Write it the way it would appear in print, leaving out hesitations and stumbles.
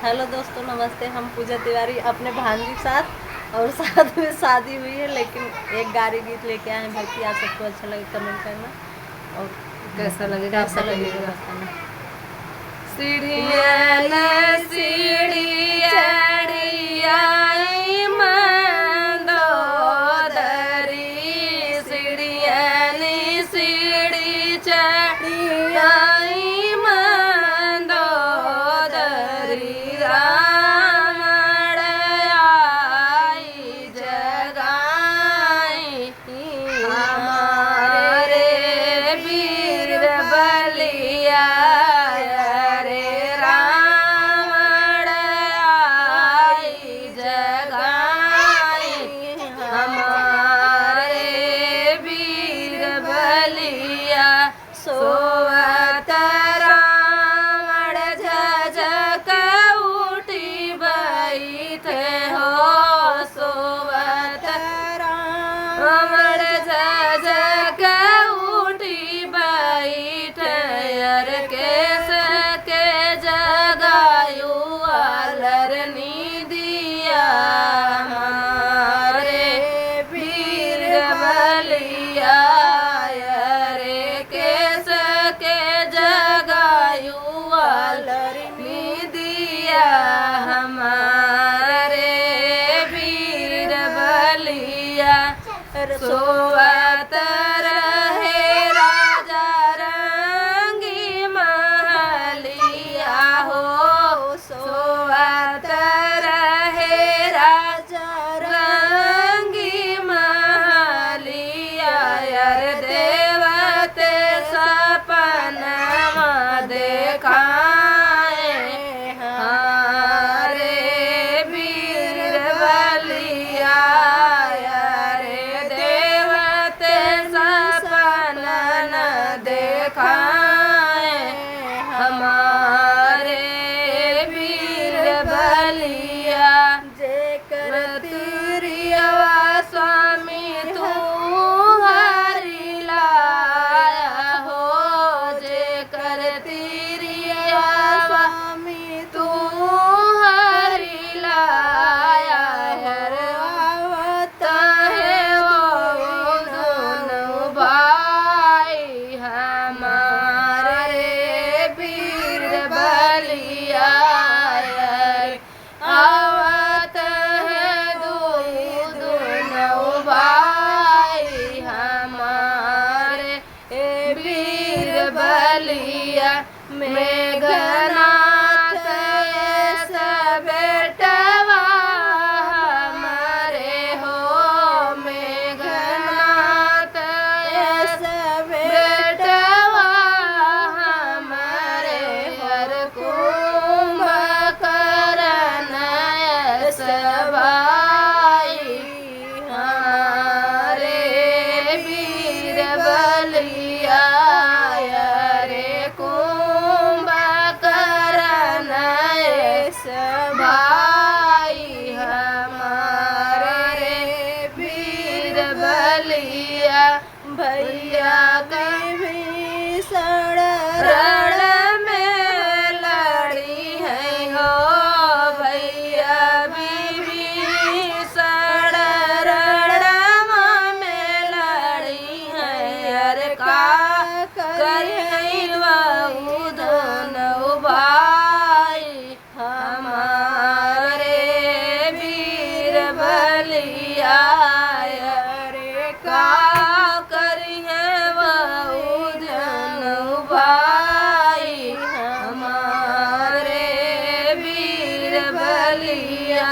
Hello दोस्तों, नमस्ते। हम पूजा तिवारी अपने भांजी के साथ और साथ में शादी हुई है, लेकिन एक गारी गीत लेके आए हैं। भक्ति आप सबको अच्छा लगे कमेंट करना और कैसा लगेगा बताना। सीढ़िया सीढ़िया सीढ़ी चढ़िया सोवत रावण झझक उठी बैठे हो। सोवत रावण झझक उठी बैठे अर केस के जगायु अलरनी दिया हमारे वीर बलिया हमारे वीर बलिया। सोवत रहे राजा रंगी महलिया हो। सोवत रहे राजा रंगी महलिया यार देवते सपना देखा हमारे वीर बलिया। जेकर तीरियवा स्वामी तू हरि लाया हो। जेकर तीरिया स्वामी तू हरि लाया हर आवत है वो दोनों भाई हमारे बलिया आवत है दोनों भाई हमारे वीर बलिया। मेघनाथ बेटवा हमारे हो। मेघनाथ बेटवा हमारे हर कुंभकर्ण सभाई हमारे वीर बलिया। रे कुंभकर्ण सभाई हमारे वीर बलिया। भैया के भीषण रण में लड़ी है हो। भैया भीषण रण में लड़ी है अर का करी बहु दोनों भाई हमारे वीर बलिया। रे का करी है बहु दोनों भाई हमारे वीर बलिया।